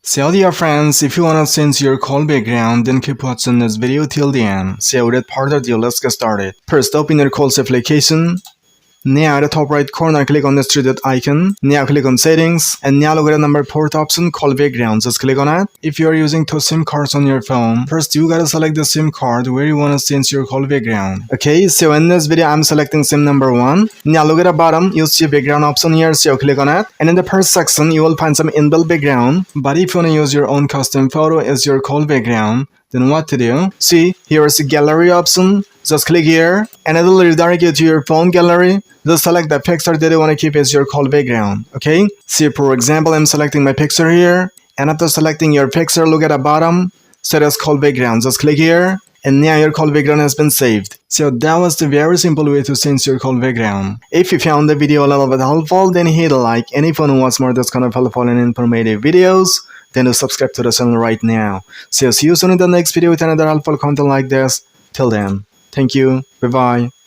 So dear friends, if you wanna change your call background, then keep watching this video till the end. So without further ado, let's get started. First, open your calls application. Now at the top right corner, click on this three-dot icon. Now click on settings, and now look at the number 4th option, call background. Just click on it. If you are using two SIM cards on your phone, first you gotta select the SIM card where you wanna change your call background. Okay, so in this video, I'm selecting SIM number 1. Now look at the bottom, you'll see a background option here, so click on it. And in the first section, you will find some inbuilt background. But if you wanna use your own custom photo as your call background, then what to do? See, here is the gallery option. Just click here and it will redirect you to your phone gallery. Just select the picture that you want to keep as your call background. Okay, see, for example, I'm selecting my picture here, and after selecting your picture, look at the bottom, set as call background. Just click here and now your call background has been saved. So that was the very simple way to change your call background. If you found the video a little bit helpful, then hit a like, and if you want to watch more this kind of helpful and informative videos, then do subscribe to the channel right now. So see you soon in the next video with another helpful content like this. Till then, thank you. Bye bye.